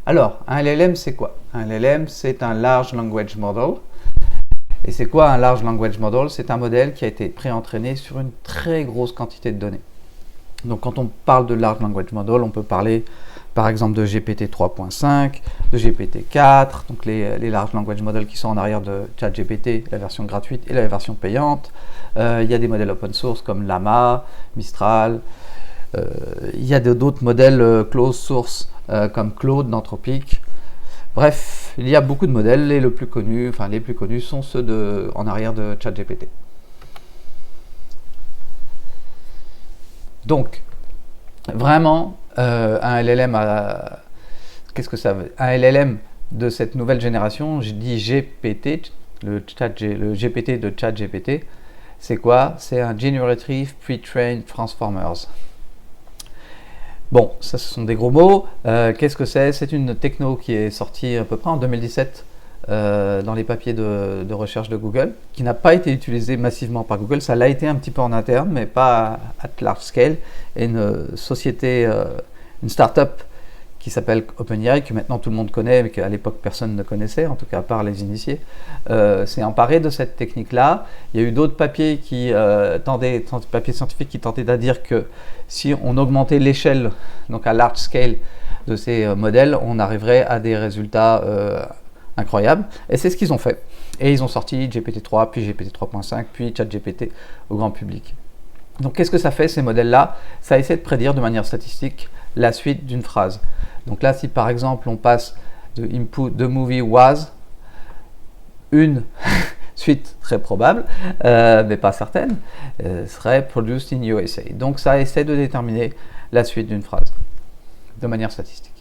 Alors, un LLM, c'est quoi? Un LLM, c'est un Large Language Model. Et c'est quoi un Large Language Model? C'est un modèle qui a été pré-entraîné sur une très grosse quantité de données. Donc, quand on parle de Large Language Model, on peut parler par exemple de GPT 3.5, de GPT 4, donc les Large Language Models qui sont en arrière de ChatGPT, la version gratuite et la version payante. Il y a des modèles open source comme Llama, Mistral. Il y a d'autres modèles closed source comme Claude d'Anthropic. Bref, il y a beaucoup de modèles et les plus connus sont ceux en arrière de ChatGPT. Donc, vraiment, un LLM qu'est-ce que ça veut? Un LLM de cette nouvelle génération, je dis GPT, le GPT de ChatGPT, c'est quoi? C'est un Generative Pre-trained Transformers. Bon, ça ce sont des gros mots. Qu'est-ce que c'est? C'est une techno qui est sortie à peu près en 2017 dans les papiers de recherche de Google, qui n'a pas été utilisée massivement par Google. Ça l'a été un petit peu en interne, mais pas à large scale. Et une société, une start-up qui s'appelle OpenAI, que maintenant tout le monde connaît, mais qu'à l'époque personne ne connaissait, en tout cas à part les initiés, s'est emparé de cette technique-là. Il y a eu d'autres papiers papiers scientifiques qui tentaient de dire que si on augmentait l'échelle, donc à large scale, de ces modèles, on arriverait à des résultats incroyables. Et c'est ce qu'ils ont fait. Et ils ont sorti GPT-3, puis GPT-3.5, puis ChatGPT au grand public. Donc qu'est-ce que ça fait ces modèles-là? Ça essaie de prédire de manière statistique la suite d'une phrase. Donc là, si par exemple on passe de input the movie was, une suite très probable, mais pas certaine, serait produced in USA. Donc ça essaie de déterminer la suite d'une phrase de manière statistique.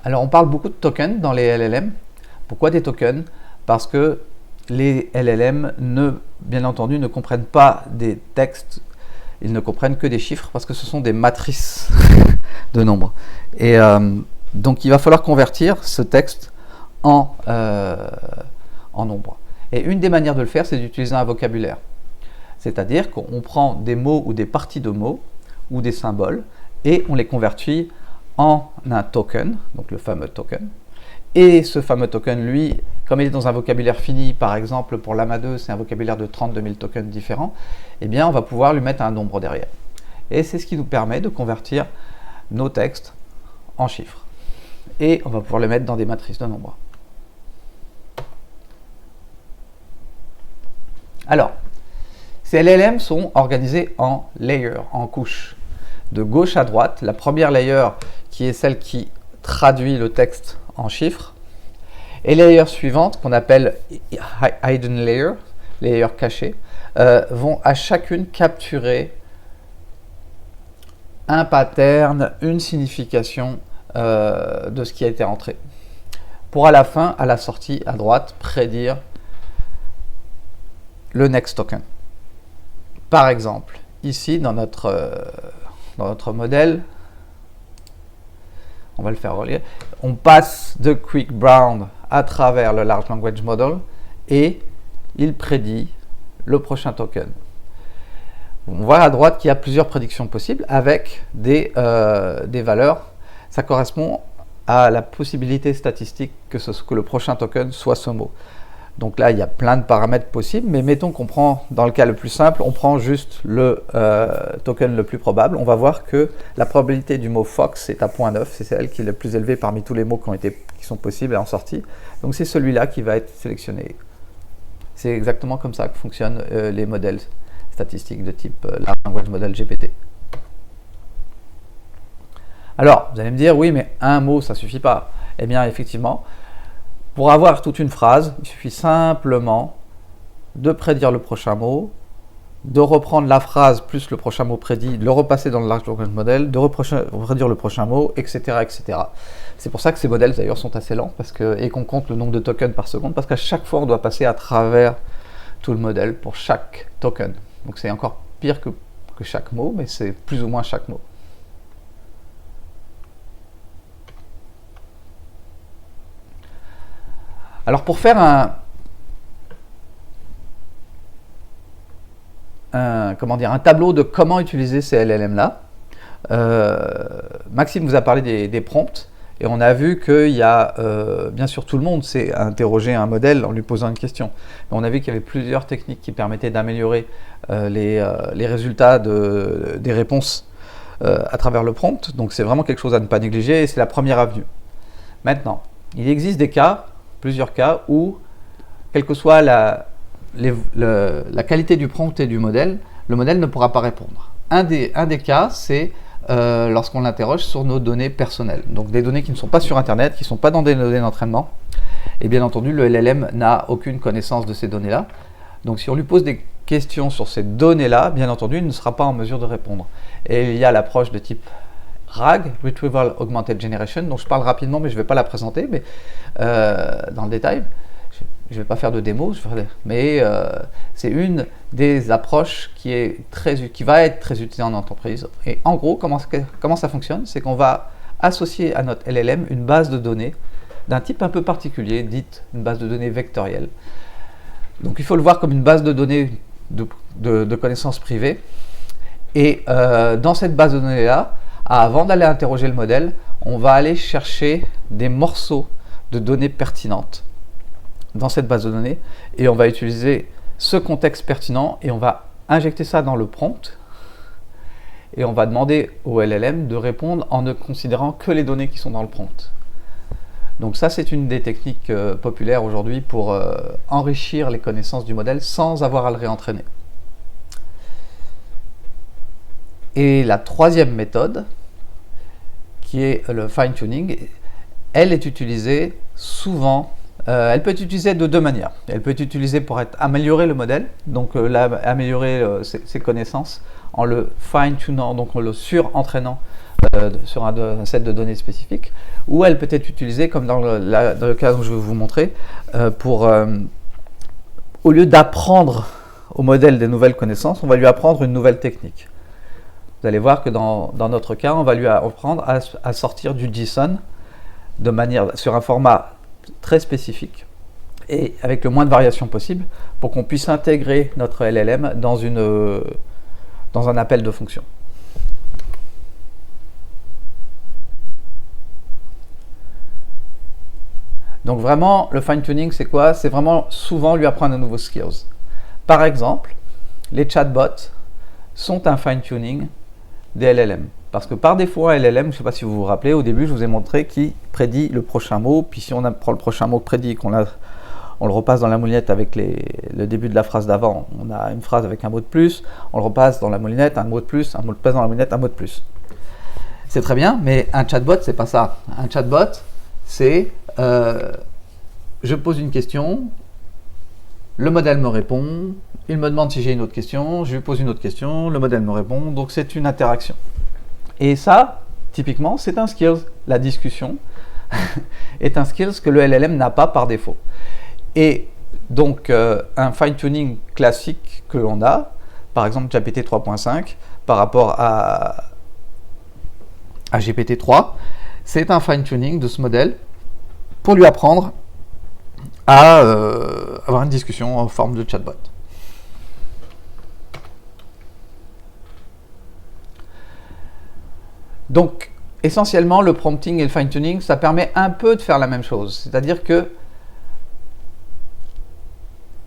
Alors on parle beaucoup de tokens dans les LLM. Pourquoi des tokens? Parce que les LLM, bien entendu, ne comprennent pas des textes, ils ne comprennent que des chiffres parce que ce sont des matrices de nombres. Et donc il va falloir convertir ce texte en nombres. Et une des manières de le faire, c'est d'utiliser un vocabulaire. C'est-à-dire qu'on prend des mots ou des parties de mots ou des symboles et on les convertit en un token, donc le fameux token. Et ce fameux token, lui, comme il est dans un vocabulaire fini, par exemple pour Llama 2, c'est un vocabulaire de 32 000 tokens différents, eh bien on va pouvoir lui mettre un nombre derrière. Et c'est ce qui nous permet de convertir nos textes en chiffres. Et on va pouvoir les mettre dans des matrices de nombres. Alors, ces LLM sont organisés en layers, en couches. De gauche à droite, la première layer qui est celle qui traduit le texte en chiffres, et les layers suivantes, qu'on appelle hidden layer, les layers cachés, vont à chacune capturer un pattern, une signification de ce qui a été entré. Pour à la fin, à la sortie à droite, prédire le next token. Par exemple, ici dans notre modèle, on va le faire relire, on passe de Quick Brown à travers le Large Language Model et il prédit le prochain token. On voit à droite qu'il y a plusieurs prédictions possibles avec des valeurs. Ça correspond à la possibilité statistique que le prochain token soit ce mot. Donc là, il y a plein de paramètres possibles, mais mettons qu'on prend, dans le cas le plus simple, on prend juste le token le plus probable. On va voir que la probabilité du mot Fox est à 0.9, c'est celle qui est la plus élevée parmi tous les mots qui sont possibles en sortie. Donc c'est celui-là qui va être sélectionné. C'est exactement comme ça que fonctionnent les modèles statistiques de type Large Language Model GPT. Alors, vous allez me dire, oui, mais un mot, ça ne suffit pas. Eh bien, effectivement, pour avoir toute une phrase, il suffit simplement de prédire le prochain mot, de reprendre la phrase plus le prochain mot prédit, de le repasser dans le Large Language Model, de prédire le prochain mot, etc. etc. C'est pour ça que ces modèles d'ailleurs sont assez lents et qu'on compte le nombre de tokens par seconde, parce qu'à chaque fois on doit passer à travers tout le modèle pour chaque token. Donc c'est encore pire que chaque mot, mais c'est plus ou moins chaque mot. Alors pour faire un tableau de comment utiliser ces LLM là, Maxime vous a parlé des prompts, et on a vu qu'il y a, bien sûr tout le monde sait interroger un modèle en lui posant une question, mais on a vu qu'il y avait plusieurs techniques qui permettaient d'améliorer les résultats des réponses à travers le prompt, donc c'est vraiment quelque chose à ne pas négliger, et c'est la première avenue. Maintenant, il existe des cas, plusieurs cas, où, quelle que soit la qualité du prompt et du modèle, le modèle ne pourra pas répondre. Un des cas, c'est lorsqu'on l'interroge sur nos données personnelles, donc des données qui ne sont pas sur Internet, qui ne sont pas dans des données d'entraînement, et bien entendu, le LLM n'a aucune connaissance de ces données-là. Donc si on lui pose des questions sur ces données-là, bien entendu, il ne sera pas en mesure de répondre. Et il y a l'approche de type RAG, Retrieval Augmented Generation, dont je parle rapidement, mais je ne vais pas la présenter mais, dans le détail. Je ne vais pas faire de démo, mais c'est une des approches qui va être très utilisée en entreprise. Et en gros, comment ça fonctionne? C'est qu'on va associer à notre LLM une base de données d'un type un peu particulier, dite une base de données vectorielle. Donc il faut le voir comme une base de données de connaissances privées. Et dans cette base de données-là, avant d'aller interroger le modèle, on va aller chercher des morceaux de données pertinentes dans cette base de données, et on va utiliser ce contexte pertinent et on va injecter ça dans le prompt, et on va demander au LLM de répondre en ne considérant que les données qui sont dans le prompt. Donc ça, c'est une des techniques populaires aujourd'hui pour enrichir les connaissances du modèle sans avoir à le réentraîner. Et la troisième méthode, qui est le fine-tuning, elle est utilisée souvent. Elle peut être utilisée de deux manières. Elle peut être utilisée pour améliorer le modèle, donc améliorer ses connaissances en le fine-tunant, donc en le surentraînant sur un set de données spécifiques, ou elle peut être utilisée, comme dans le cas dont je vais vous montrer, au lieu d'apprendre au modèle des nouvelles connaissances, on va lui apprendre une nouvelle technique. Vous allez voir que dans notre cas, on va lui apprendre à sortir du JSON sur un format très spécifique et avec le moins de variations possible pour qu'on puisse intégrer notre LLM dans un appel de fonction. Donc vraiment, le fine-tuning, c'est quoi? C'est vraiment souvent lui apprendre de nouveaux skills. Par exemple, les chatbots sont un fine-tuning des LLM. Parce que par défaut, un LLM, je ne sais pas si vous vous rappelez, au début, je vous ai montré qu'il prédit le prochain mot. Puis si on prend le prochain mot prédit, qu'on le repasse dans la moulinette avec le début de la phrase d'avant, on a une phrase avec un mot de plus, on le repasse dans la moulinette, un mot de plus, un mot de plus dans la moulinette, un mot de plus. C'est très bien, mais un chatbot, c'est pas ça. Un chatbot, c'est je pose une question, le modèle me répond, il me demande si j'ai une autre question, je lui pose une autre question, le modèle me répond, donc c'est une interaction. Et ça, typiquement, c'est un skills. La discussion est un skills que le LLM n'a pas par défaut. Et donc, un fine-tuning classique que l'on a, par exemple GPT 3.5, par rapport à GPT-3, c'est un fine-tuning de ce modèle pour lui apprendre à avoir une discussion en forme de chatbot. Donc, essentiellement, le prompting et le fine-tuning, ça permet un peu de faire la même chose. C'est-à-dire que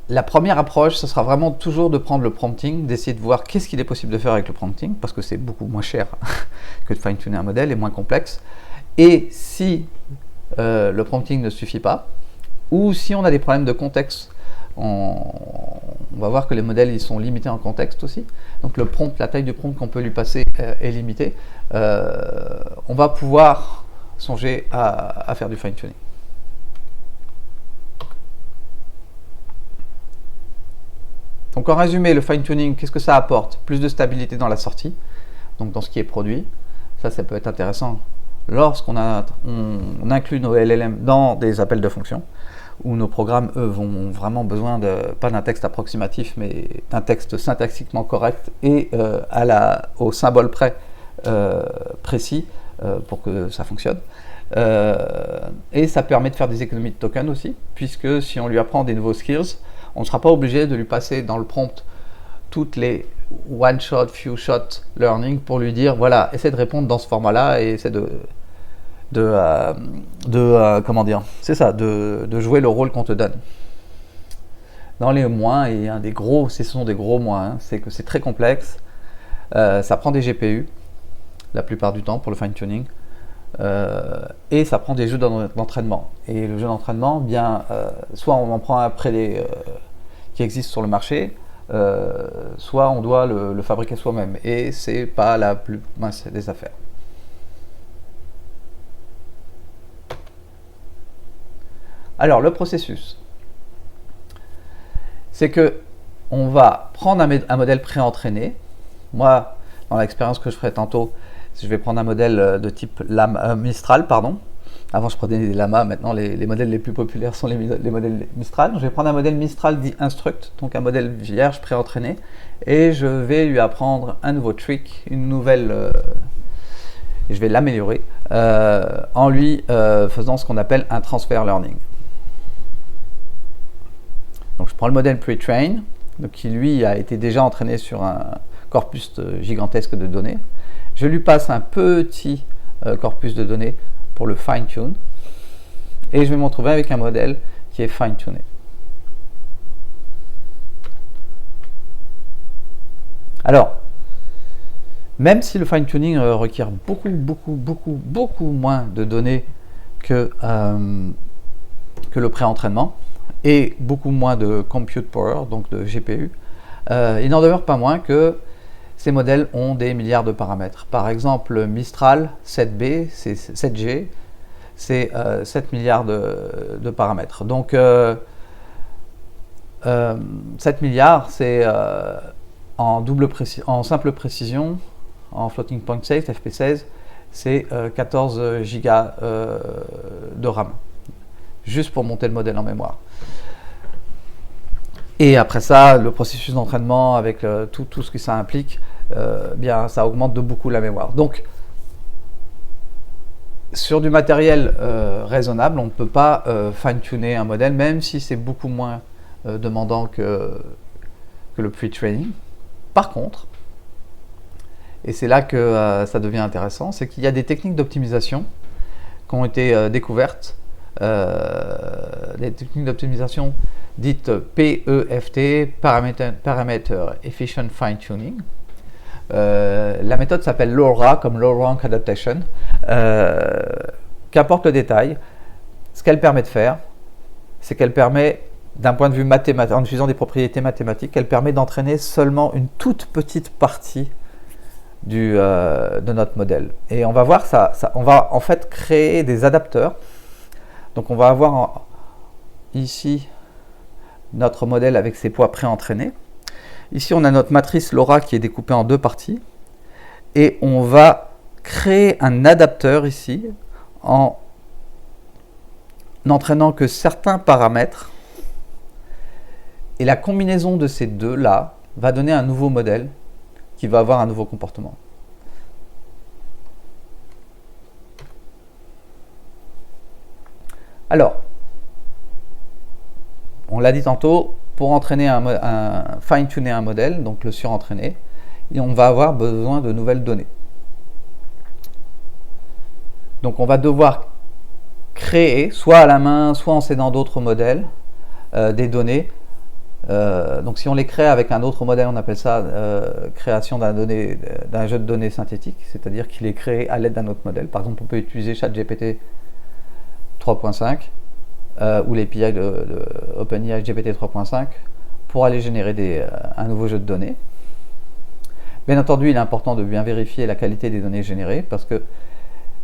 la première approche, ce sera vraiment toujours de prendre le prompting, d'essayer de voir qu'est-ce qu'il est possible de faire avec le prompting, parce que c'est beaucoup moins cher que de fine-tuner un modèle et moins complexe. Et si le prompting ne suffit pas, ou si on a des problèmes de contexte, on va voir que les modèles ils sont limités en contexte aussi. Donc le prompt, la taille du prompt qu'on peut lui passer est limitée. On va pouvoir songer à faire du fine-tuning. Donc en résumé, le fine-tuning, qu'est-ce que ça apporte? Plus de stabilité dans la sortie, donc dans ce qui est produit. Ça peut être intéressant lorsqu'on inclut nos LLM dans des appels de fonction, où nos programmes, eux, vont vraiment besoin pas d'un texte approximatif, mais d'un texte syntaxiquement correct et au symbole près précis pour que ça fonctionne. Et ça permet de faire des économies de tokens aussi, puisque si on lui apprend des nouveaux skills, on ne sera pas obligé de lui passer dans le prompt toutes les one-shot, few-shot learning pour lui dire, voilà, essaie de répondre dans ce format-là et essaie comment dire, c'est ça, de jouer le rôle qu'on te donne. Dans les moins, et ce sont des gros moins, hein, c'est que c'est très complexe, ça prend des GPU, la plupart du temps pour le fine-tuning, et ça prend des jeux d'entraînement. Et le jeu d'entraînement, bien, soit on en prend un après qui existe sur le marché, soit on doit le fabriquer soi-même. Et c'est pas la plus mince des affaires. Alors, le processus, c'est que on va prendre un modèle pré-entraîné. Moi, dans l'expérience que je ferai tantôt, je vais prendre un modèle de type Mistral, pardon. Avant, je prenais des Llama. Maintenant, les modèles les plus populaires sont les modèles Mistral. Je vais prendre un modèle Mistral dit Instruct, donc un modèle vierge pré-entraîné, et je vais lui apprendre un nouveau trick, une nouvelle... et je vais l'améliorer en lui faisant ce qu'on appelle un transfer learning. Donc, je prends le modèle pre-train, qui lui a été déjà entraîné sur un corpus gigantesque de données. Je lui passe un petit corpus de données pour le fine-tune et je vais me retrouver avec un modèle qui est fine-tuné. Alors, même si le fine-tuning requiert beaucoup moins de données que le pré-entraînement et beaucoup moins de compute power, donc de GPU, il n'en demeure pas moins que ces modèles ont des milliards de paramètres. Par exemple, Mistral 7B, c'est 7G, c'est 7 milliards de paramètres. Donc, 7 milliards, c'est en simple précision, en floating point state, FP16, c'est 14 gigas de RAM, juste pour monter le modèle en mémoire. Et après ça, le processus d'entraînement avec tout ce que ça implique, bien, ça augmente de beaucoup la mémoire. Donc, sur du matériel raisonnable, on ne peut pas fine-tuner un modèle, même si c'est beaucoup moins demandant que le pre-training. Par contre, et c'est là que ça devient intéressant, c'est qu'il y a des techniques d'optimisation qui ont été découvertes, des techniques d'optimisation dites PEFT, Parameter Efficient Fine Tuning. La méthode s'appelle LoRa, comme Low Rank Adaptation. Qu'importe le détail, ce qu'elle permet de faire, c'est qu'elle permet, d'un point de vue mathématique, en utilisant des propriétés mathématiques, elle permet d'entraîner seulement une toute petite partie de notre modèle. Et on va voir on va en fait créer des adapteurs. Donc on va avoir ici notre modèle avec ses poids pré-entraînés. Ici on a notre matrice LoRa qui est découpée en deux parties. Et on va créer un adapteur ici en n'entraînant que certains paramètres. Et la combinaison de ces deux-là va donner un nouveau modèle qui va avoir un nouveau comportement. Alors, on l'a dit tantôt, pour entraîner fine-tuner un modèle, donc le surentraîner, on va avoir besoin de nouvelles données. Donc on va devoir créer, soit à la main, soit en s'aidant d'autres modèles, des données. Donc si on les crée avec un autre modèle, on appelle ça création d'un jeu de données synthétique, c'est-à-dire qu'il est créé à l'aide d'un autre modèle. Par exemple, on peut utiliser ChatGPT 3.5 ou l'API de OpenAI GPT 3.5 pour aller générer un nouveau jeu de données. Bien entendu, il est important de bien vérifier la qualité des données générées, parce que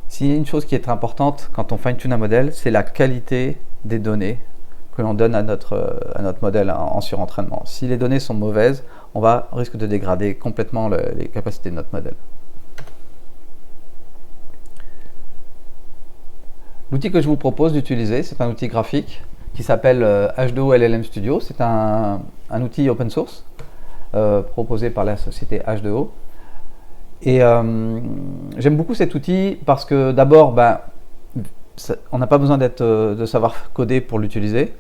s'il y a une chose qui est importante quand on fine-tune un modèle, c'est la qualité des données que l'on donne à notre modèle en surentraînement. Si les données sont mauvaises, on risque de dégrader complètement les capacités de notre modèle. L'outil que je vous propose d'utiliser, c'est un outil graphique qui s'appelle H2O LLM Studio. C'est un outil open source proposé par la société H2O. Et j'aime beaucoup cet outil parce que d'abord, on n'a pas besoin de savoir coder pour l'utiliser.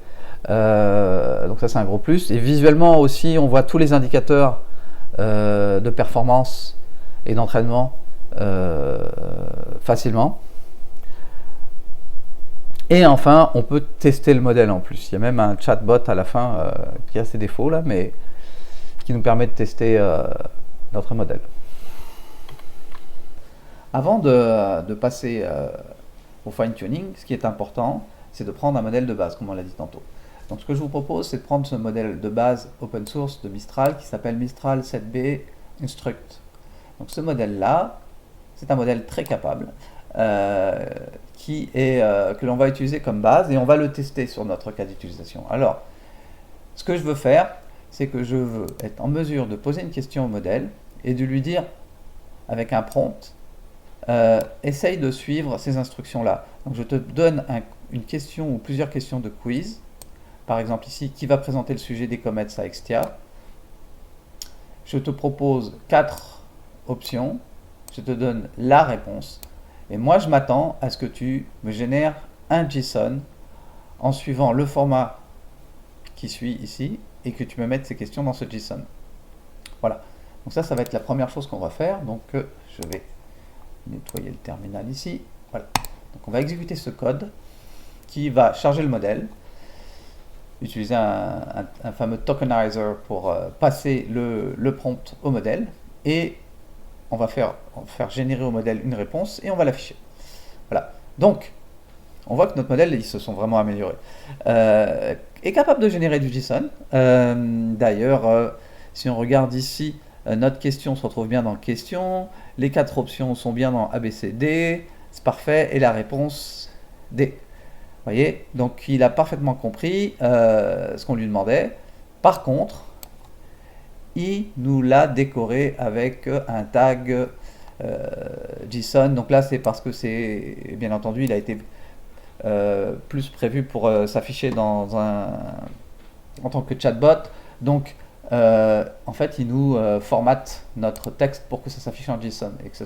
Donc ça, c'est un gros plus. Et visuellement aussi, on voit tous les indicateurs de performance et d'entraînement facilement. Et enfin, on peut tester le modèle en plus. Il y a même un chatbot à la fin qui a ses défauts là, mais qui nous permet de tester notre modèle. Avant de passer au fine-tuning, ce qui est important, c'est de prendre un modèle de base, comme on l'a dit tantôt. Donc ce que je vous propose, c'est de prendre ce modèle de base open source de Mistral qui s'appelle Mistral 7B Instruct. Donc ce modèle-là, c'est un modèle très capable que l'on va utiliser comme base et on va le tester sur notre cas d'utilisation. Alors, ce que je veux faire, c'est que je veux être en mesure de poser une question au modèle et de lui dire, avec un prompt, essaye de suivre ces instructions-là. Donc je te donne une question ou plusieurs questions de quiz. Par exemple ici, qui va présenter le sujet des comets à Extia. Je te propose 4 options. Je te donne la réponse. Et moi, je m'attends à ce que tu me génères un JSON en suivant le format qui suit ici et que tu me mettes ces questions dans ce JSON. Voilà. Donc ça va être la première chose qu'on va faire. Donc je vais nettoyer le terminal ici. Voilà. Donc on va exécuter ce code qui va charger le modèle, utiliser un fameux tokenizer pour passer le prompt au modèle et on va faire générer au modèle une réponse et on va l'afficher. Voilà. Donc, on voit que notre modèle, ils se sont vraiment améliorés. Est capable de générer du JSON. D'ailleurs, si on regarde ici, notre question se retrouve bien dans question. Les 4 options sont bien dans ABCD. C'est parfait. Et la réponse D. Vous voyez, donc il a parfaitement compris ce qu'on lui demandait. Par contre, il nous l'a décoré avec un tag JSON. Donc là, c'est parce que c'est, bien entendu, il a été plus prévu pour s'afficher en tant que chatbot. Donc, en fait, il nous formate notre texte pour que ça s'affiche en JSON et que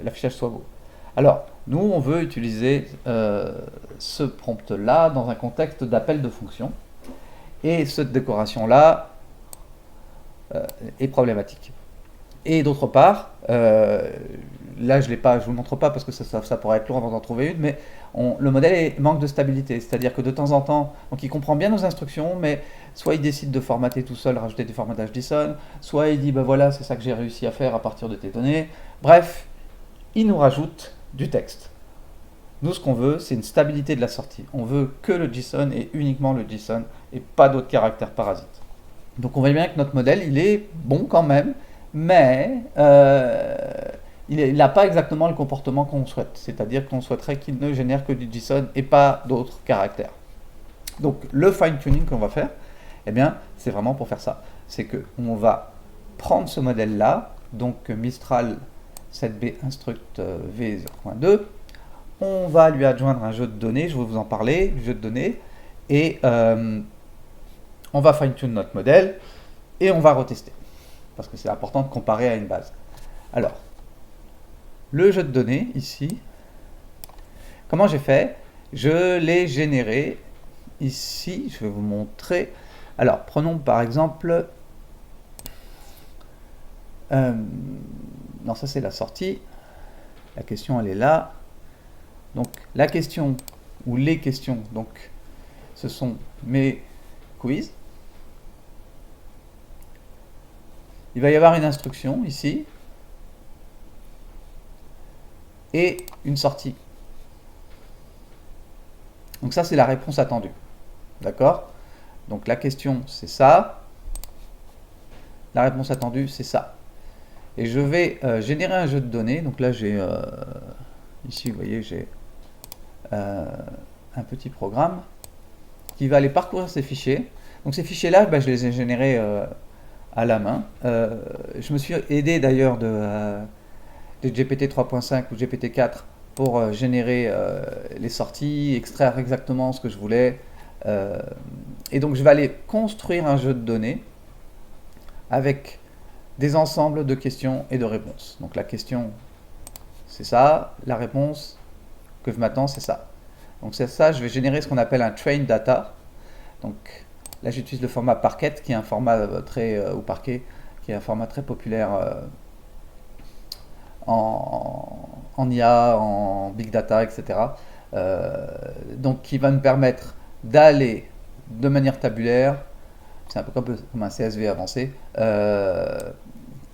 l'affichage soit beau. Alors, nous, on veut utiliser ce prompt-là dans un contexte d'appel de fonction. Et cette décoration-là est problématique. Et d'autre part, là je vous le montre pas parce que ça pourrait être lourd avant d'en trouver une, mais le modèle manque de stabilité, c'est-à-dire que de temps en temps, donc il comprend bien nos instructions, mais soit il décide de formater tout seul, rajouter des formatages JSON, soit il dit ben voilà c'est ça que j'ai réussi à faire à partir de tes données, bref, il nous rajoute du texte. Nous ce qu'on veut c'est une stabilité de la sortie, on veut que le JSON et uniquement le JSON et pas d'autres caractères parasites. Donc on voit bien que notre modèle, il est bon quand même, mais il n'a pas exactement le comportement qu'on souhaite. C'est-à-dire qu'on souhaiterait qu'il ne génère que du JSON et pas d'autres caractères. Donc le fine-tuning qu'on va faire, eh bien, c'est vraiment pour faire ça. C'est qu'on va prendre ce modèle-là, donc Mistral 7B Instruct V0.2, on va lui adjoindre un jeu de données, je vais vous en parler, jeu de données, et on va fine-tune notre modèle et on va retester. Parce que c'est important de comparer à une base. Alors, le jeu de données, ici, comment j'ai fait? Je l'ai généré ici, je vais vous montrer. Alors, prenons par exemple... non, ça c'est la sortie. La question, elle est là. Donc, la question, ou les questions, donc, ce sont mes quiz. Il va y avoir une instruction ici et une sortie. Donc ça, c'est la réponse attendue. D'accord? Donc la question, c'est ça. La réponse attendue, c'est ça. Et je vais générer un jeu de données. Donc là, j'ai ici, vous voyez, j'ai un petit programme qui va aller parcourir ces fichiers. Donc ces fichiers-là, je les ai générés à la main. Je me suis aidé d'ailleurs de GPT 3.5 ou GPT 4 pour générer les sorties, extraire exactement ce que je voulais. Et donc je vais aller construire un jeu de données avec des ensembles de questions et de réponses. Donc la question, c'est ça. La réponse que je m'attends, c'est ça. Donc c'est ça, je vais générer ce qu'on appelle un train data. Donc là, j'utilise le format Parquet, qui est un format ou Parquet, qui est un format très populaire en IA, en big data, etc. Donc qui va nous permettre d'aller de manière tabulaire, c'est un peu comme un CSV avancé,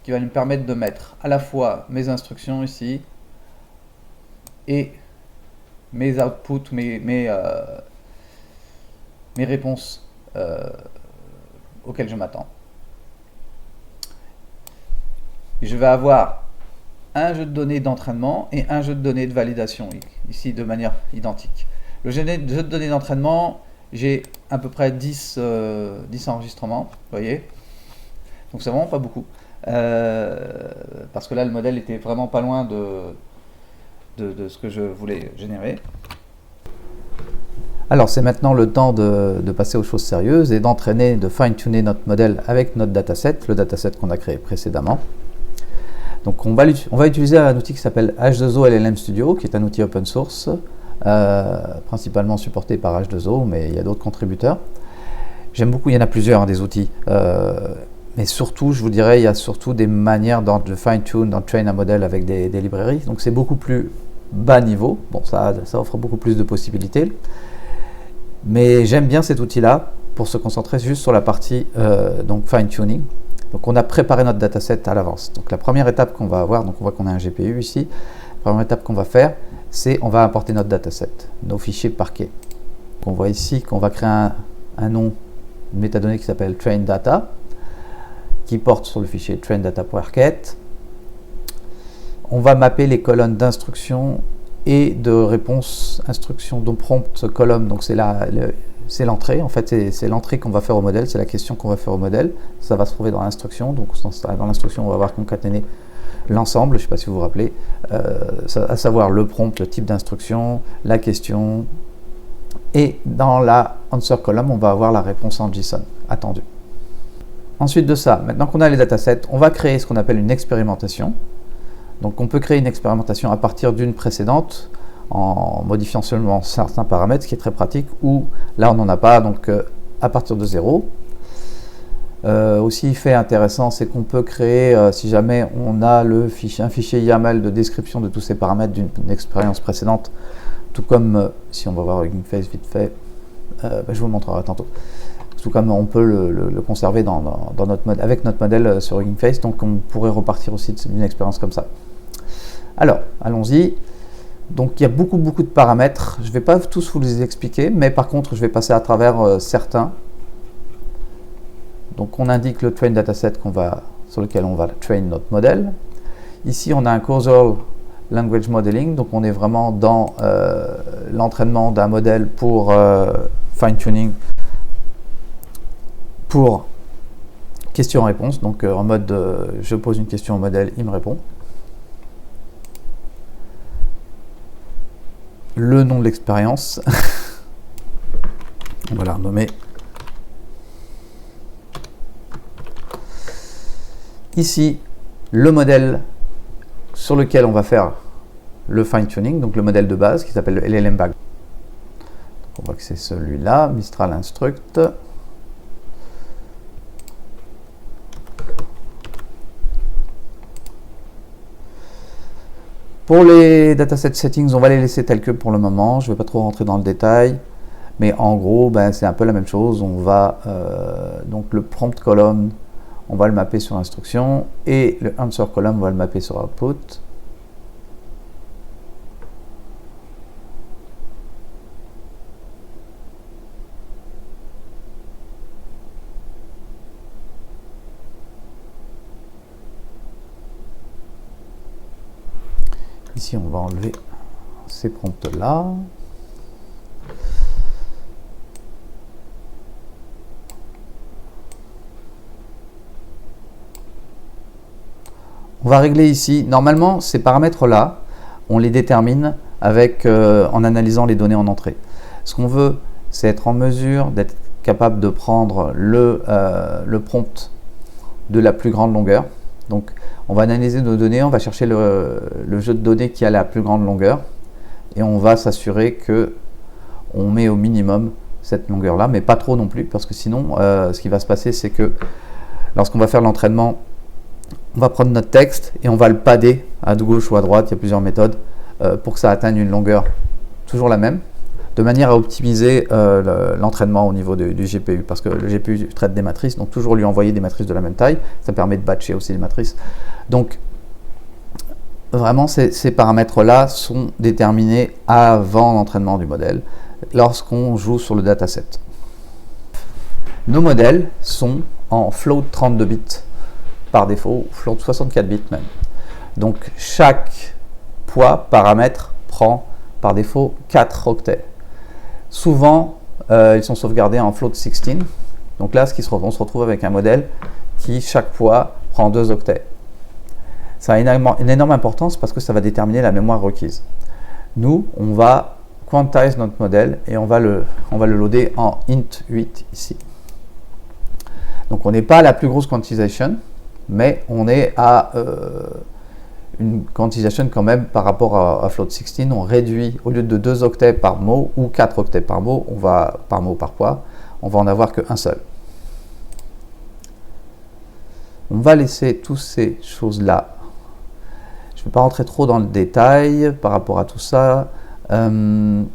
qui va nous permettre de mettre à la fois mes instructions ici et mes outputs, mes réponses auxquelles je m'attends. Je vais avoir un jeu de données d'entraînement et un jeu de données de validation, ici de manière identique. Le jeu de données d'entraînement, j'ai à peu près 10 enregistrements, vous voyez. Donc c'est vraiment pas beaucoup. Parce que là, le modèle était vraiment pas loin de ce que je voulais générer. Alors c'est maintenant le temps de passer aux choses sérieuses et d'entraîner, de fine-tuner notre modèle avec notre dataset, le dataset qu'on a créé précédemment. Donc on va utiliser un outil qui s'appelle H2O LLM Studio, qui est un outil open source, principalement supporté par H2O, mais il y a d'autres contributeurs. J'aime beaucoup, il y en a plusieurs des outils, mais surtout, je vous dirais, il y a surtout des manières de fine-tune, d'entraîner un modèle avec des librairies, donc c'est beaucoup plus bas niveau, bon ça offre beaucoup plus de possibilités. Mais j'aime bien cet outil-là pour se concentrer juste sur la partie donc fine-tuning. Donc on a préparé notre dataset à l'avance. Donc la première étape qu'on va avoir, donc on voit qu'on a un GPU ici. La première étape qu'on va faire, c'est on va importer notre dataset, nos fichiers parquets. On voit ici qu'on va créer un nom de métadonnée qui s'appelle train data, qui porte sur le fichier train data.arquette. On va mapper les colonnes d'instructions et de réponse instruction, donc prompt column, donc c'est l'entrée, en fait c'est l'entrée qu'on va faire au modèle, c'est la question qu'on va faire au modèle, ça va se trouver dans l'instruction, donc dans l'instruction on va avoir concaténé l'ensemble, je ne sais pas si vous vous rappelez, à savoir le prompt, le type d'instruction, la question, et dans la answer column on va avoir la réponse en JSON attendue. Ensuite de ça, maintenant qu'on a les datasets, on va créer ce qu'on appelle une expérimentation. Donc on peut créer une expérimentation à partir d'une précédente en modifiant seulement certains paramètres, ce qui est très pratique, ou là on n'en a pas, donc à partir de zéro. Aussi fait intéressant, c'est qu'on peut créer, si jamais on a un fichier YAML de description de tous ces paramètres d'une expérience précédente, tout comme, si on va voir Hugging Face vite fait, je vous le montrerai tantôt. Tout comme on peut le conserver avec notre modèle sur Hugging Face, donc on pourrait repartir aussi d'une expérience comme ça. Alors, allons-y. Donc il y a beaucoup de paramètres. Je ne vais pas tous vous les expliquer, mais par contre je vais passer à travers certains. Donc on indique le train dataset sur lequel on va train notre modèle. Ici on a un causal language modeling, donc on est vraiment dans l'entraînement d'un modèle pour fine-tuning pour question-réponse, donc en mode je pose une question au modèle, il me répond. Le nom de l'expérience, on va la renommer. Ici, le modèle sur lequel on va faire le fine-tuning, donc le modèle de base qui s'appelle le LLM Bag. On voit que c'est celui-là, Mistral Instruct. Pour les dataset settings, on va les laisser tels que pour le moment. Je ne vais pas trop rentrer dans le détail, mais en gros, c'est un peu la même chose. On va donc le prompt column, on va le mapper sur instruction, et le answer column, on va le mapper sur output. Ici, on va enlever ces prompts-là. On va régler ici. Normalement, ces paramètres-là, on les détermine en analysant les données en entrée. Ce qu'on veut, c'est être en mesure d'être capable de prendre le prompt de la plus grande longueur. Donc, on va analyser nos données, on va chercher le jeu de données qui a la plus grande longueur et on va s'assurer que on met au minimum cette longueur-là, mais pas trop non plus, parce que sinon, ce qui va se passer, c'est que lorsqu'on va faire l'entraînement on va prendre notre texte et on va le padder à gauche ou à droite, il y a plusieurs méthodes, pour que ça atteigne une longueur toujours la même, de manière à optimiser l'entraînement au niveau du GPU, parce que le GPU traite des matrices, donc toujours lui envoyer des matrices de la même taille, ça permet de batcher aussi les matrices. Donc vraiment ces paramètres-là sont déterminés avant l'entraînement du modèle, lorsqu'on joue sur le dataset. Nos modèles sont en float 32 bits par défaut, float 64 bits même. Donc chaque poids, paramètre, prend par défaut 4 octets. Souvent, ils sont sauvegardés en float 16. Donc là, on se retrouve avec un modèle qui, chaque poids, prend 2 octets. Ça a une énorme importance parce que ça va déterminer la mémoire requise. Nous, on va quantize notre modèle et on va le loader en int 8 ici. Donc on n'est pas à la plus grosse quantization, mais on est à une quantization quand même par rapport à float 16. On réduit, au lieu de 2 octets par mot ou 4 octets par mot, par poids, on va en avoir qu'un seul. On va laisser toutes ces choses-là. Je ne vais pas rentrer trop dans le détail par rapport à tout ça. Nombre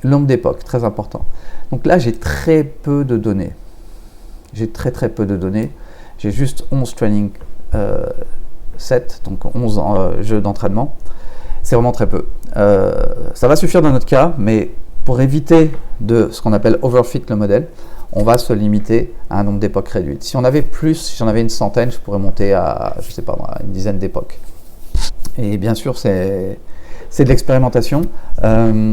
d'époques, très important. Donc là, j'ai très peu de données. J'ai très peu de données. J'ai juste 11 training sets, donc 11 jeux d'entraînement. C'est vraiment très peu. Ça va suffire dans notre cas, mais pour éviter de ce qu'on appelle overfit le modèle, on va se limiter à un nombre d'époques réduite. Si on avait plus, si j'en avais une centaine, je pourrais monter à, je sais pas, une dizaine d'époques. Et bien sûr, c'est de l'expérimentation. La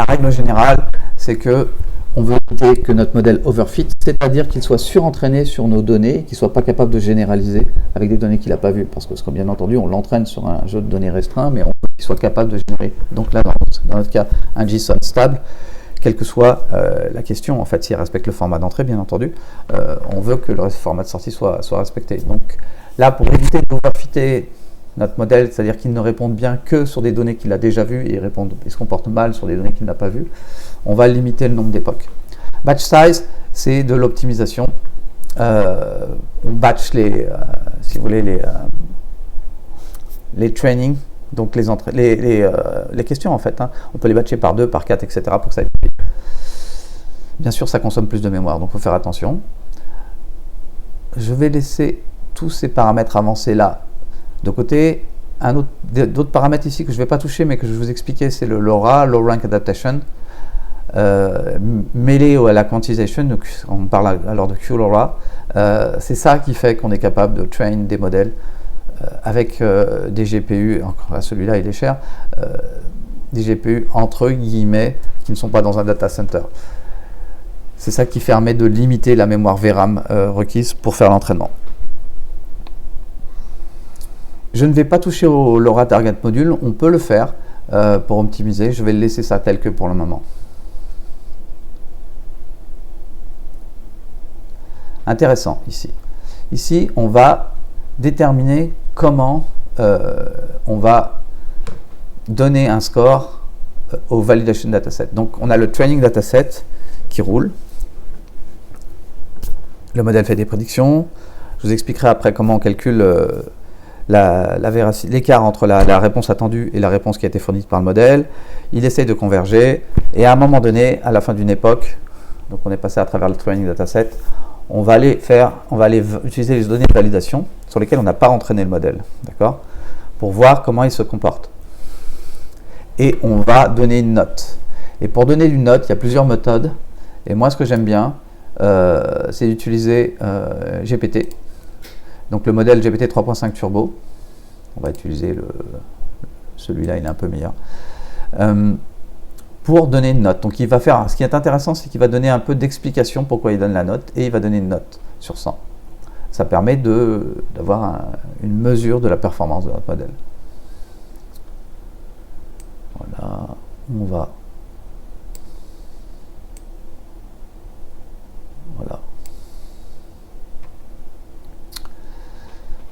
règle générale, c'est que on veut éviter que notre modèle overfit, c'est-à-dire qu'il soit surentraîné sur nos données, qu'il ne soit pas capable de généraliser avec des données qu'il n'a pas vues. Parce que, bien entendu, on l'entraîne sur un jeu de données restreint, mais on veut qu'il soit capable de générer. Donc là, dans notre cas, un JSON stable, quelle que soit la question, en fait, s'il respecte le format d'entrée, bien entendu, on veut que le format de sortie soit respecté. Donc là, pour éviter d'overfitter notre modèle, c'est-à-dire qu'il ne réponde bien que sur des données qu'il a déjà vues et il se comporte mal sur des données qu'il n'a pas vues, on va limiter le nombre d'époques. Batch size, c'est de l'optimisation. On batch si vous voulez, les trainings, donc les questions en fait. On peut les batcher par 2, par 4, etc. pour que ça aille plus vite. Bien sûr, ça consomme plus de mémoire, donc il faut faire attention. Je vais laisser tous ces paramètres avancés là de côté. D'autres paramètres ici que je ne vais pas toucher, mais que je vais vous expliquer, c'est le LoRa, Low Rank Adaptation. Mêlé à la quantization, donc on parle alors de QLoRa, c'est ça qui fait qu'on est capable de train des modèles avec des GPU, encore celui-là il est cher, des GPU entre guillemets qui ne sont pas dans un data center. C'est ça qui permet de limiter la mémoire VRAM requise pour faire l'entraînement. Je ne vais pas toucher au LoRa Target Module, on peut le faire pour optimiser, je vais laisser ça tel que pour le moment. Intéressant ici. Ici, on va déterminer comment on va donner un score au validation dataset. Donc, on a le training dataset qui roule. Le modèle fait des prédictions. Je vous expliquerai après comment on calcule l'écart entre la réponse attendue et la réponse qui a été fournie par le modèle. Il essaye de converger. Et à un moment donné, à la fin d'une époque, donc on est passé à travers le training dataset, on va aller utiliser les données de validation sur lesquelles on n'a pas entraîné le modèle, d'accord, pour voir comment il se comporte. Et on va donner une note. Et pour donner une note, il y a plusieurs méthodes. Et moi, ce que j'aime bien, c'est d'utiliser GPT. Donc le modèle GPT 3.5 Turbo. On va utiliser celui-là, il est un peu meilleur. Pour donner une note. Donc il va faire, ce qui est intéressant, c'est qu'il va donner un peu d'explication pourquoi il donne la note, et il va donner une note sur 100. Ça permet d'avoir une mesure de la performance de notre modèle. Voilà, on va. Voilà.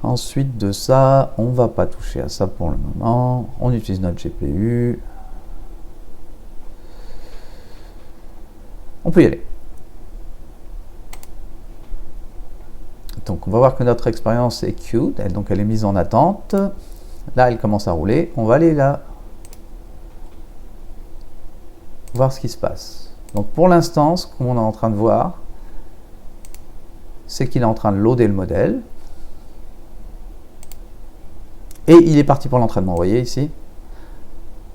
Ensuite de ça, on ne va pas toucher à ça pour le moment. On utilise notre GPU. On peut y aller. Donc on va voir que notre expérience est queued, donc elle est mise en attente. Là, elle commence à rouler. On va aller là, voir ce qui se passe. Donc pour l'instant, ce qu'on est en train de voir, c'est qu'il est en train de loader le modèle. Et il est parti pour l'entraînement, vous voyez ici.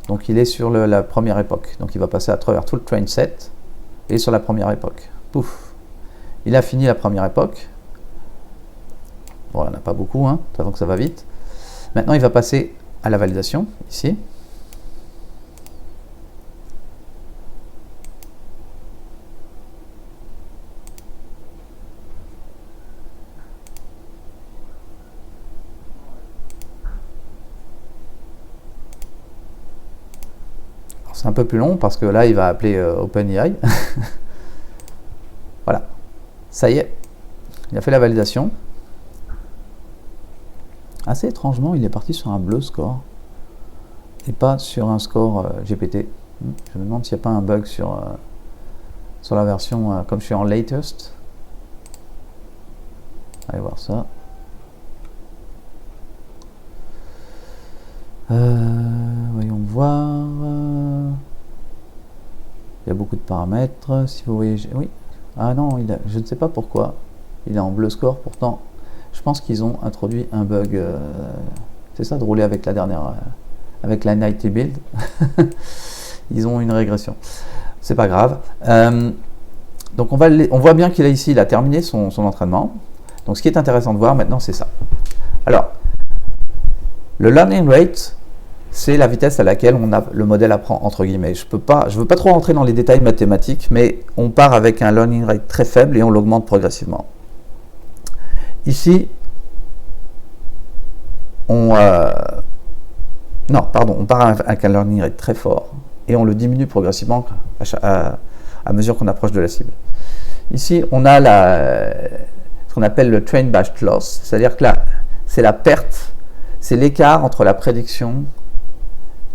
Donc il est sur la première époque. Donc il va passer à travers tout le train set et sur la première époque. Pouf. Il a fini la première époque. Bon, il n'y en a pas beaucoup, hein, donc ça va vite. Maintenant, il va passer à la validation, ici. C'est un peu plus long parce que là, il va appeler OpenAI. Voilà. Ça y est. Il a fait la validation. Assez étrangement, il est parti sur un bleu score et pas sur un score GPT. Je me demande s'il n'y a pas un bug sur la version, comme je suis en latest. Allez voir ça. Voyons voir. Il y a beaucoup de paramètres. Si vous voyez, oui. Ah non, je ne sais pas pourquoi. Il est en bleu score. Pourtant, je pense qu'ils ont introduit un bug. C'est ça de rouler avec la dernière, avec la Nighty Build. Ils ont une régression. C'est pas grave. Donc on voit bien qu'il a ici, il a terminé son entraînement. Donc ce qui est intéressant de voir maintenant, c'est ça. Alors, le learning rate, c'est la vitesse à laquelle le modèle apprend, entre guillemets. Je veux pas trop rentrer dans les détails mathématiques, mais on part avec un learning rate très faible et on l'augmente progressivement. Ici, on part avec un learning rate très fort et on le diminue progressivement à mesure qu'on approche de la cible. Ici, on a ce qu'on appelle le train batch loss, c'est-à-dire que là, c'est la perte, c'est l'écart entre la prédiction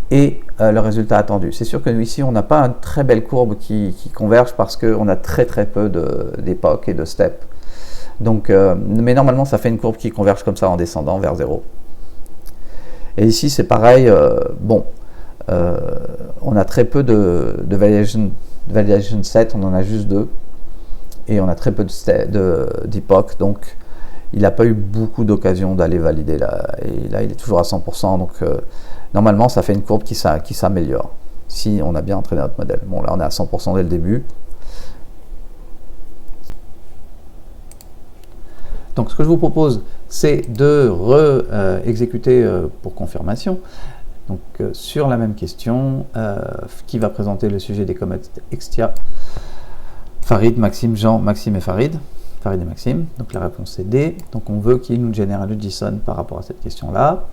et le résultat attendu. C'est sûr que ici, on n'a pas une très belle courbe qui converge parce qu'on a très peu d'époques et de steps. Donc, mais normalement, ça fait une courbe qui converge comme ça en descendant vers 0. Et ici, c'est pareil. On a très peu de validation set, on en a juste 2. Et on a très peu d'époques. Donc, il n'a pas eu beaucoup d'occasions d'aller valider là. Et là, il est toujours à 100%. Donc, normalement, ça fait une courbe qui s'améliore si on a bien entraîné notre modèle. Bon, là, on est à 100% dès le début. Donc ce que je vous propose, c'est de re-exécuter pour confirmation. Donc sur la même question, qui va présenter le sujet des commits Extia, Farid, Maxime, Jean, Maxime et Farid. Farid et Maxime. Donc la réponse est D. Donc on veut qu'il nous génère le JSON par rapport à cette question-là.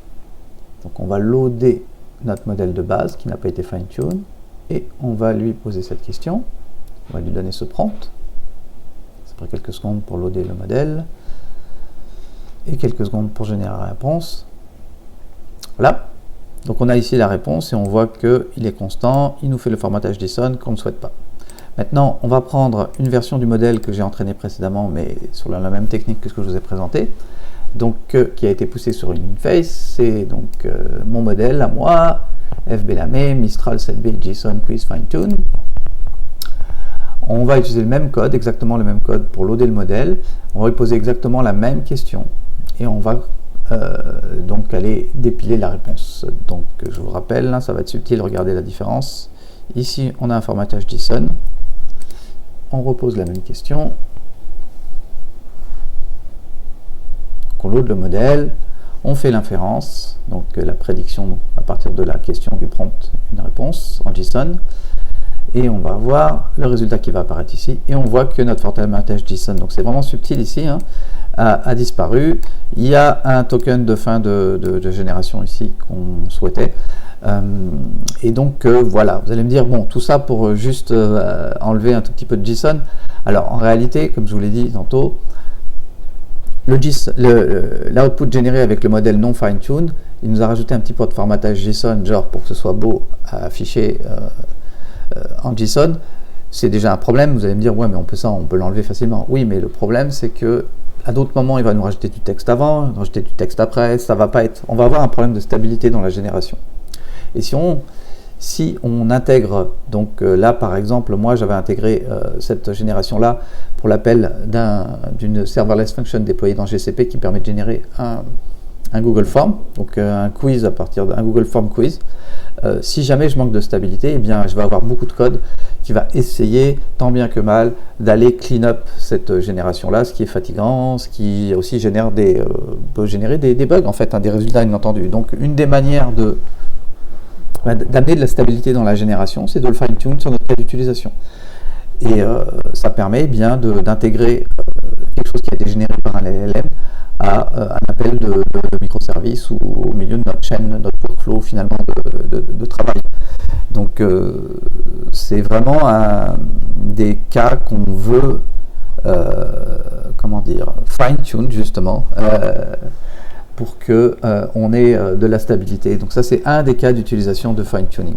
Donc on va loader notre modèle de base qui n'a pas été fine-tune et on va lui poser cette question. On va lui donner ce prompt. Ça prend quelques secondes pour loader le modèle. Et quelques secondes pour générer la réponse. Voilà. Donc on a ici la réponse et on voit qu'il est constant. Il nous fait le formatage JSON qu'on ne souhaite pas. Maintenant, on va prendre une version du modèle que j'ai entraîné précédemment, mais sur la même technique que ce que je vous ai présenté. Donc, qui a été poussé sur une interface. C'est donc mon modèle à moi, FB Lamé, Mistral 7B, JSON Quiz Fine-Tune. On va utiliser le même code, exactement le même code pour loader le modèle. On va lui poser exactement la même question. Et on va donc aller dépiler la réponse. Donc je vous rappelle, hein, ça va être subtil, regardez la différence. Ici, on a un formatage JSON. On repose la même question. On load le modèle. On fait l'inférence, donc la prédiction à partir de la question du prompt, une réponse en JSON. Et on va voir le résultat qui va apparaître ici. Et on voit que notre formatage JSON, donc c'est vraiment subtil ici, hein, a disparu. Il y a un token de fin de génération ici qu'on souhaitait. Et donc voilà, vous allez me dire, bon, tout ça pour juste enlever un tout petit peu de JSON. Alors en réalité, comme je vous l'ai dit tantôt, l'output généré avec le modèle non fine-tuned, il nous a rajouté un petit peu de formatage JSON, genre pour que ce soit beau à afficher en JSON. C'est déjà un problème. Vous allez me dire, ouais, mais on peut l'enlever facilement. Oui, mais le problème, c'est que À d'autres moments, il va nous rajouter du texte avant, nous rajouter du texte après. Ça va pas être. On va avoir un problème de stabilité dans la génération. Et si on intègre, donc là par exemple, moi j'avais intégré cette génération-là pour l'appel d'une serverless function déployée dans GCP qui permet de générer un Google Form, donc un quiz à partir d'un Google Form quiz. Si jamais je manque de stabilité, eh bien je vais avoir beaucoup de code qui va essayer, tant bien que mal, d'aller clean up cette génération-là, ce qui est fatigant, ce qui aussi peut générer des bugs en fait, des résultats inattendus. Donc une des manières d'amener de la stabilité dans la génération, c'est de le fine-tune sur notre cas d'utilisation. Et ça permet bien d'intégrer quelque chose qui a été généré par un LLM à un appel de microservice ou au milieu de notre chaîne, notre workflow finalement de travail. Donc c'est vraiment des cas qu'on veut fine-tune justement pour qu'on ait de la stabilité. Donc ça c'est un des cas d'utilisation de fine-tuning.